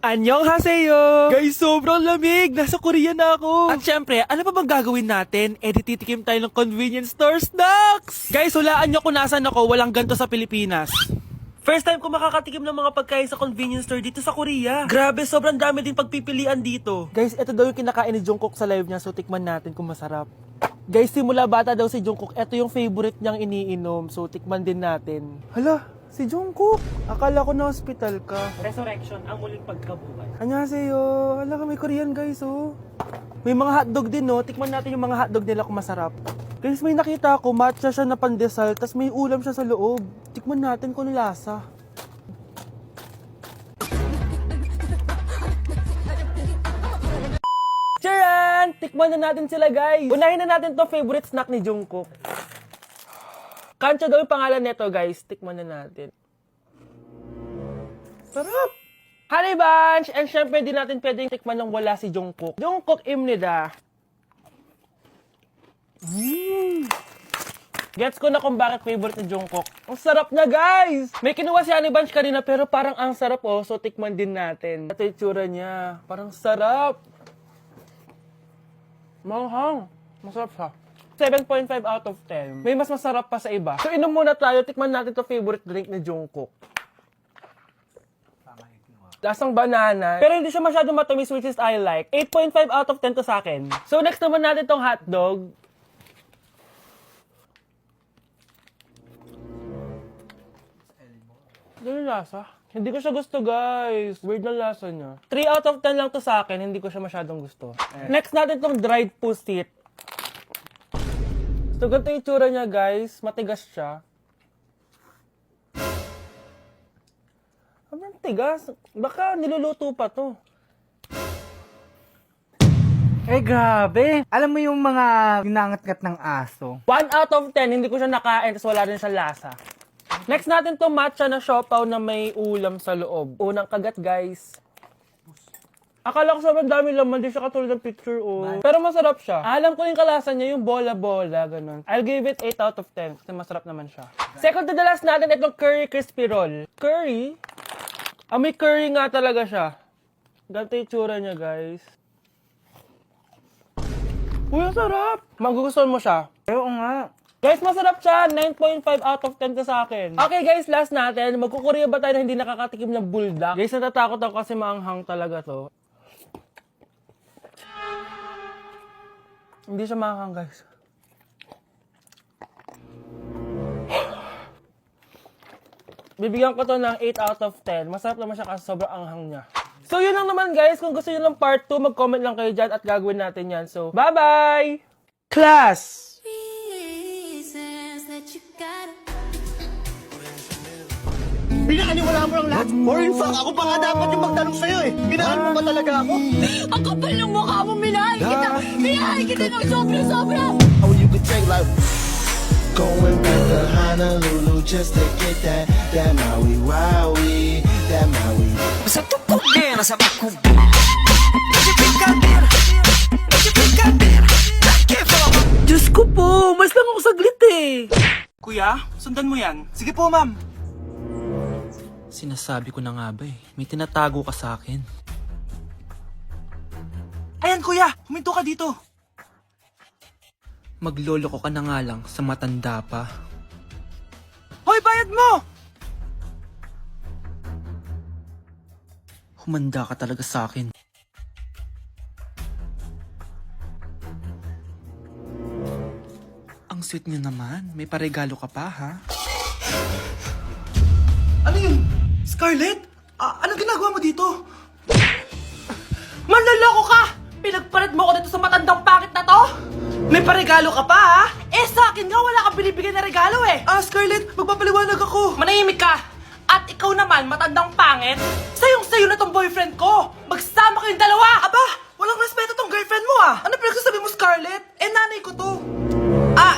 Annyeonghaseyo! Guys, sobrang lamig! Nasa Korea na ako! At syempre, ano pa bang gagawin natin? Titikim tayo ng convenience store snacks! Guys, hulaan nyo kung nasan ako, walang ganto sa Pilipinas. First time ko makakatikim ng mga pagkain sa convenience store dito sa Korea. Grabe, sobrang dami din pagpipilian dito. Guys, ito daw yung kinakain ni Jungkook sa live niya, so tikman natin kung masarap. Guys, simula bata daw si Jungkook, ito yung favorite niyang iniinom, so tikman din natin. Hala, si Jungkook! Akala ko na hospital ka. Resurrection, ang muling pagkabuhay. Annyeonghaseyo! Hala ka, may Korean guys, oh. May mga hotdog din, no? Tikman natin yung mga hotdog nila kung masarap. Guys, may nakita ako, matcha siya na pandesal, tas may ulam siya sa loob. Tikman natin kung lasa. Charan! Tikman na natin sila, guys. Unahin na natin to favorite snack ni Jungkook. Kancho daw yung pangalan nito, guys. Tikman na natin. Sarap! Honey Bunch! And syempre, di natin pwedeng tikman nang wala si Jungkook. Jungkook imnida. Gets ko na kung bakit favorite ni Jungkook. Ang sarap na, guys! May kinuha si Honey Bunch kanina pero parang ang sarap, oh. So, tikman din natin. Ito yung tsura niya. Parang sarap. Manghang. Masarap siya. 7.5 out of 10. May mas masarap pa sa iba. So, inom muna tayo. Tikman natin to favorite drink ni Jungkook. Lasang banana. Pero hindi siya masyadong matamis, which is I like. 8.5 out of 10 to sa akin. So, next naman natin tong hotdog. Ganun lasa. Hindi ko siya gusto, guys. Weird na lasa niya. 3 out of 10 lang to sa akin. Hindi ko siya masyadong gusto. Next natin tong dried pusit. So, ganito yung itsura niya, guys. Matigas siya. Ang tigas. Baka niluluto pa to. Eh, grabe. Alam mo yung mga ginangat-ngat ng aso? 1 out of 10, hindi ko siya nakain, tapos wala rin siya lasa. Next natin to matcha na siopaw na may ulam sa loob. Unang kagat, guys. Akala ko sobrang dami laman, di siya katulad ng picture, oh. Pero masarap siya. Alam ko yung kalasa niya, yung bola-bola, ganun. I'll give it 8 out of 10, kasi masarap naman siya. Second to the last natin, itong curry crispy roll. Curry? May curry nga talaga siya. Ganito yung tsura niya, guys. Uy, ang sarap! Magugustuhan mo siya. Oo nga. Guys, masarap siya. 9.5 out of 10 ka sa akin. Okay, guys, last natin. Magkukurya ba tayo na hindi nakakatikim ng buldak? Guys, natatakot ako kasi maanghang talaga to. Hindi siya maanghang, guys. Bibigyan ko to ng 8 out of 10. Masarap naman siya kasi sobrang anghang niya. So, yun lang naman, guys. Kung gusto nyo ng part 2, mag-comment lang kayo dyan at gagawin natin yan. So, bye-bye! Class! Pinakaniwala mo lang lahat. Or in fact, ako pa nga dapat yung magtanong sa'yo eh. Ginaan mo ba talaga ako? Ang kapal ng mukha mo, minahal kita! Minahal kita ng sobra-sobra! Oh, you could take like... Going back to Honolulu just to get that Maui Wowie, that Maui. Sa tukok din, nasa bakong Medyo pagkabir, medyo pagkabir. Diyos ko po, mas lang ako saglit eh. Kuya, sundan mo yan. Sige po, ma'am. Sinasabi ko na nga ba eh, may tinatago ka sa akin. Ayan, kuya. Huminto ka dito. Maglolo ko ka na nga lang sa matanda pa. Hoy, bayad mo! Humanda ka talaga sa akin. Ang sweet niyo naman, may paregalo ka pa ha? Ano yun? Scarlett? Anong ginagawa mo dito? Manloloko ka! Pinagpalit mo ko dito sa matandang pangit na to? May paregalo ka pa ha? Eh sa akin nga wala kang binibigyan na regalo eh! Scarlett, magpapaliwanag ako. Manahimik ka! At ikaw naman, matandang pangit, sayong-sayo na tong boyfriend ko! Magsama kayong dalawa! Aba, walang respeto tong girlfriend mo ah. Ano pinagsasabi mo, Scarlett? Eh, nanay ko to.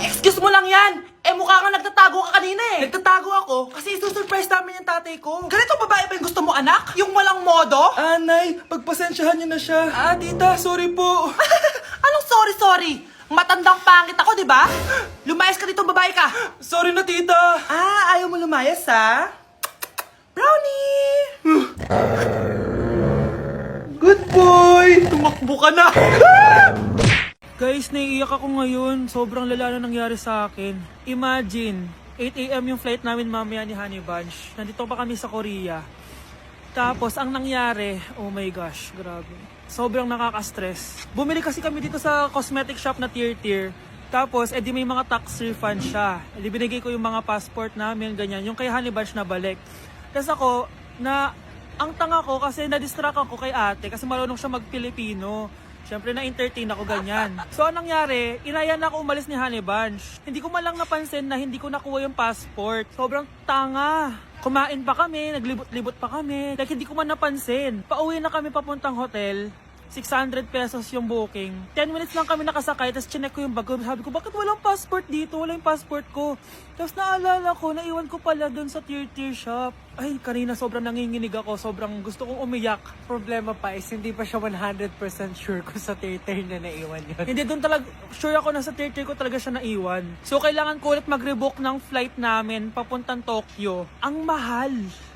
Excuse mo lang yan! Eh mukha nga nagtatago ka kanina eh! Nagtatago ako kasi isusurprise namin yung tatay ko. Ganitong babae ba yung gusto mo anak? Yung walang modo? Nay, pagpasensyahan niyo na siya. Tita, sorry po. Anong sorry? Matandang pangit ako, di ba? Lumayas ka dito, babae ka! Sorry na, tita. Ayaw mo lumayas, ha? Brownie! Buka na! Guys, naiiyak ako ngayon. Sobrang lala na nangyari sa akin. Imagine, 8 AM yung flight namin mamaya ni Honey Bunch. Nandito pa kami sa Korea. Tapos, ang nangyari, oh my gosh, grabe. Sobrang nakaka-stress. Bumili kasi kami dito sa cosmetic shop na tier. Tapos, edi may mga tax refund siya. Edi binigay ko yung mga passport namin, ganyan. Yung kay Honey Bunch na balik. Tapos ako, ang tanga ko kasi na-distract ako kay ate kasi marunong siya mag-Pilipino. Siyempre na-entertain ako ganyan. So anong nangyari, inaya na ako umalis ni Honey Bunch. Hindi ko man lang napansin na hindi ko nakuha yung passport. Sobrang tanga. Kumain pa kami, naglibot-libot pa kami. Like hindi ko man napansin. Pauwi na kami papuntang hotel. 600 pesos yung booking. 10 minutes lang kami nakasakay, tapos chinek ko yung bag ko. Sabi ko, bakit walang passport dito? Wala yung passport ko. Tapos naalala ko, naiwan ko pala dun sa tier shop. Ay, kanina sobrang nanginginig ako. Sobrang gusto kong umiyak. Problema pa is hindi pa siya 100% sure kung sa theater na naiwan yun. Hindi doon talaga, sure ako na sa tier ko talaga siya naiwan. So kailangan ko ulit mag-rebook ng flight namin papuntang Tokyo. Ang mahal.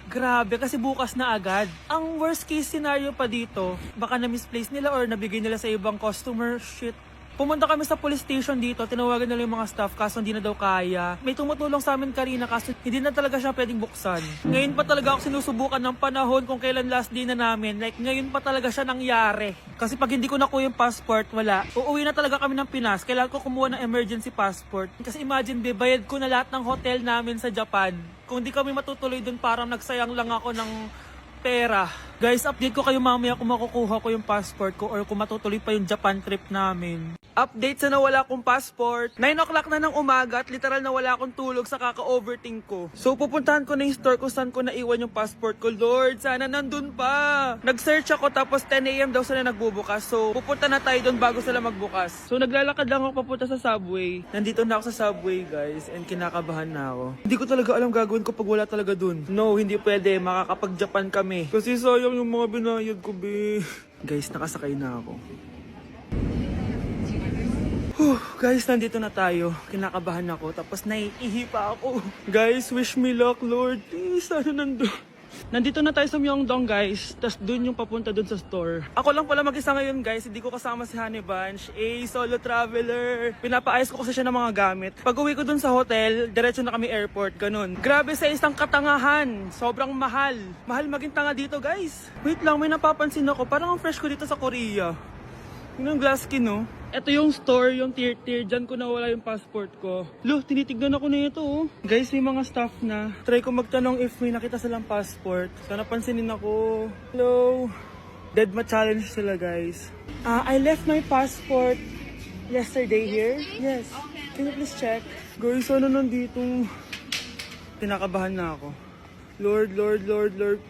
Grabe, kasi bukas na agad. Ang worst case scenario pa dito, baka na-misplace nila or nabigay nila sa ibang customer. Shit. Pumunta kami sa police station dito, tinawagan nila yung mga staff kaso hindi na daw kaya. May tumutulong sa amin kanina kaso hindi na talaga siya pwedeng buksan. Ngayon pa talaga ako sinusubukan ng panahon kung kailan last day na namin. Like ngayon pa talaga siya nangyari. Kasi pag hindi ko nakuha yung passport, wala. Uuwi na talaga kami ng Pinas. Kailangan ko kumuha ng emergency passport. Kasi imagine, bayad ko na lahat ng hotel namin sa Japan. Kung di kami matutuloy dun, parang nagsayang lang ako ng pera. Guys, update ko kayo mamaya kung makukuha ko yung passport ko or kung matutuloy pa yung Japan trip namin. Update sa nawala kong passport. 9 o'clock na ng umaga at literal na wala akong tulog sa kaka-overthink ko. So pupuntahan ko na yung store kung saan ko naiwan yung passport ko. Lord, sana nandun pa. Nag-search ako tapos 10 AM daw sila nagbubukas. So pupunta na tayo doon bago sila magbukas. So naglalakad lang ako papunta sa subway. Nandito na ako sa subway guys and kinakabahan na ako. Hindi ko talaga alam gagawin ko pag wala talaga dun. No, hindi pwede. Makakapag-Japan kami. Kasi sayang yung mga binayad ko, be. Guys, nakasakay na ako. Guys, nandito na tayo. Kinakabahan ako. Tapos naiihi pa ako. Guys, wish me luck, Lord. Please, sana nandun. Nandito na tayo sa Myeongdong, guys. Tapos dun yung papunta dun sa store. Ako lang pala mag-isa ngayon, guys. Hindi ko kasama si Honey Bunch. Solo traveler. Pinapaayos ko kasi siya ng mga gamit. Pag uwi ko dun sa hotel, diretso na kami airport. Ganun. Grabe sa isang katangahan. Sobrang mahal. Mahal maging tanga dito, guys. Wait lang, may napapansin ako. Parang ang fresh ko dito sa Korea. Yun ang glass skin, no? Ito yung store, yung tier. Diyan ko nawala yung passport ko. Loh, tinitignan ako na ito, oh. Guys, may mga staff na. Try ko magtanong if may nakita silang passport. Sana pansinin ako. Hello? Deadma challenge sila, guys. I left my passport yesterday here. Yes. Can you please check? Guys, ano nandito? Pinakabahan na ako. Lord,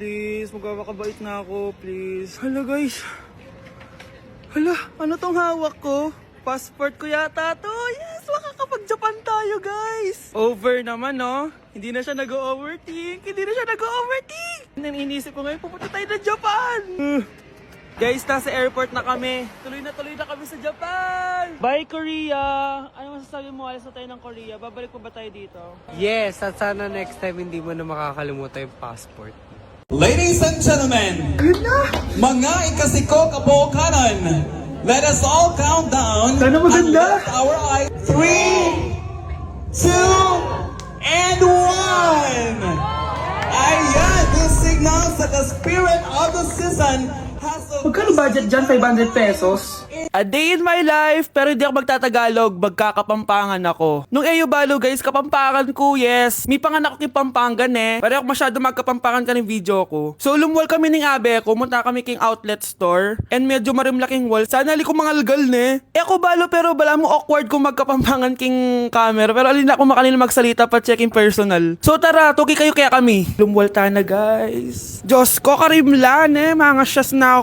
please. Magkakabait na ako, please. Hala, guys. Hala, ano tong hawak ko? Passport ko yata to. Yes, makakapag-Japan tayo, guys. Over naman, no? Hindi na siya nag-overthink. Inisip ko ngayon, pupunta tayo na Japan. Guys, nasa airport na kami. Tuloy na kami sa Japan. Bye, Korea. Ano masasabi mo? Alis na tayo ng Korea. Babalik pa ba tayo dito? Yes, at sana next time hindi mo na makakalimutan yung passport. Ladies and gentlemen, mga ikasiko kabukanan, let us all count down Sana maganda. and lift our eyes. 3, 2, and 1! Ayan, this signals that the spirit of the season has Magkano budget dyan? 500 pesos? A day in my life, pero hindi ako magtatagalog, magkakapampangan ako. Nung Balo guys, kapampangan ko, yes. May panganak ko Pampangan eh. Pero ako masyado magkapampangan ka ng video ko. So lumwal kami ng abe ko, munta kami king outlet store. And medyo marimlaking wall. Sana ali ko mga algal ne. Ako Balo, pero bala mo awkward kung magkapampangan king camera. Pero alin ako makanila magsalita pa checking personal. So tara, tuki kayo kaya kami. Lumwal ta na guys. Diyos ko, karimlan eh. Mga syas na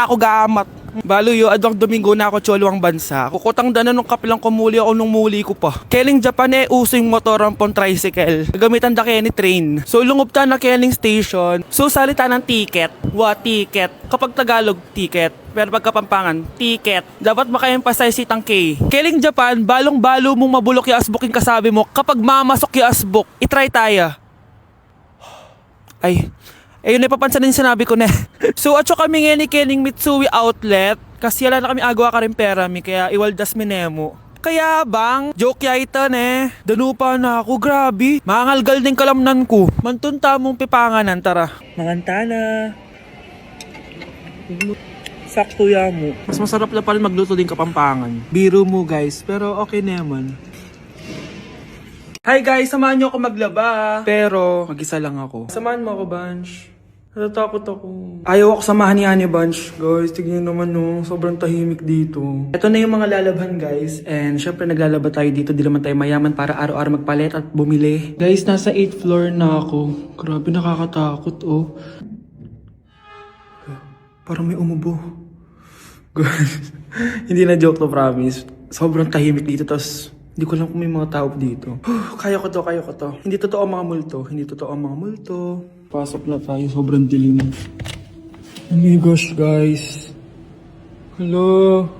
ako gamat. Balo yo, adwang Domingo na ako cholo ang bansa. Kukutang dana nung kapilang kumuli ako nung muli ko pa. Keling Japan uso yung motoran pong tricycle. Gamitan da kaya ni train. So lungob ta na keling station. So salita ng ticket. Ticket. Kapag Tagalog, ticket. Pero pag Kapampangan, ticket. Dapat maka-emphasize itang K. Keling Japan, balong-balo mong mabulok yung asboking kasabi mo. Kapag mamasok yung asbok, itry tayo. Ay, Eh, yun napapansin din sinabi ko na. So, at saka kami ngayon ni Kening Mitsui Outlet. Kasi wala na kami agawa ka rin pera mi, kaya iwaldas mi nemo. Kaya bang, joke yaitan eh. Danupa na ako, grabe. Mangalgal din kalamnan ko. Mantunta mong pipanganan, tara. Manganta na. Sakto ya mo. Mas masarap na pala magluto din kapampangan. Biro mo guys, pero okay naman. Hi guys, samahan niyo ako maglaba. Pero, mag-isa lang ako. Samahan mo ako, Bunch. Natatakot ako. Ayaw ako samahan ni Annie, Bunch. Guys, tignan naman no, sobrang tahimik dito. Ito na yung mga lalabhan guys. And syempre naglalaba tayo dito. Di naman tayo mayaman para araw-araw magpalit at bumili. Guys, nasa 8th floor na ako. Grabe, nakakatakot oh. Parang may umubo. Guys, hindi na joke to, promise. Sobrang tahimik dito, tas hindi ko alam kung may mga tao dito. Kaya ko to, kaya ko to. Hindi totoo ang mga multo, hindi totoo ang mga multo. Pasok na tayo, sobrang dilim. Oh my gosh, guys. Hello.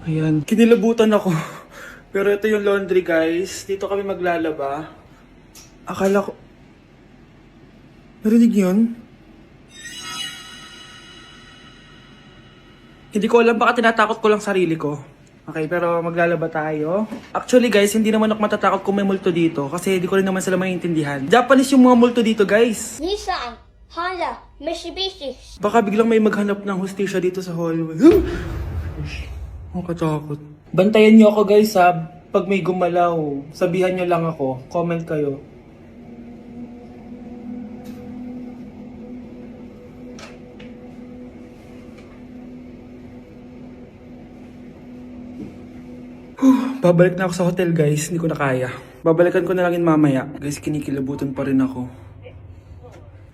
Ayan, kinilabutan ako. Pero ito yung laundry, guys. Dito kami maglalaba. Akala ko... Narinig yun? Hindi ko alam, baka tinatakot ko lang sarili ko. Okay, pero maglalaba tayo. Actually guys, hindi naman ako matatakot kung may multo dito kasi hindi ko rin naman sila maintindihan. Japanese yung mga multo dito guys. Nissan, Honda, Mitsubishi. Baka biglang may maghanap ng hustisya dito sa hallway. Makatakot. Bantayan niyo ako guys ha. Pag may gumalaw, sabihan niyo lang ako. Comment kayo. Babalik na ako sa hotel guys, hindi ko na kaya. Babalikan ko na lang yun mamaya. Guys, kinikilabutan pa rin ako.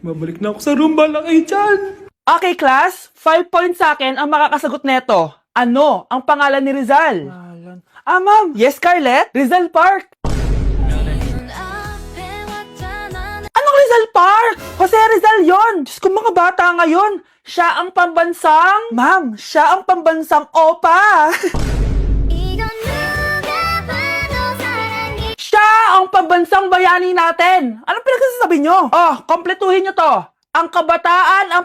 Babalik na ako sa room, balang ay dyan! Okay class, 5 points sa akin ang makakasagot neto. Ano ang pangalan ni Rizal? Ah ma'am, yes Scarlett? Rizal Park. Anong Rizal Park? Jose Rizal yon. Diyos ko mga bata ngayon. Siya ang pambansang... Ma'am, siya ang pambansang opa. Siya ang pambansang bayani natin. Anong pinagsasabi nyo? Oh, kompletuhin nyo to. Ang kabataan, ang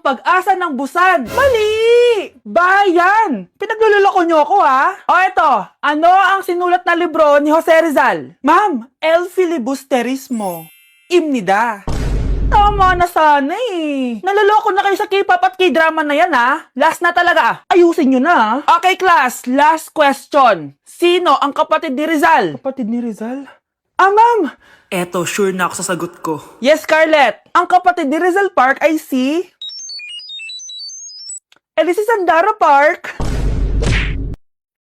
pag-asa ng busan. Mali! Bayan! Pinagluloko nyo ako ha? O eto, ano ang sinulat na libro ni Jose Rizal? Ma'am, El Filibusterismo. Imnida. Tama na sana eh. Naloloko na kayo sa K-pop at K-drama na yan ha. Last na talaga. Ayusin nyo na. Okay class, last question. Sino ang kapatid ni Rizal? Kapatid ni Rizal? Ah ma'am! Eto, sure na ako sa sagot ko. Yes Scarlett, ang kapatid ni Rizal Park ay si... Eh, si Sandara Park.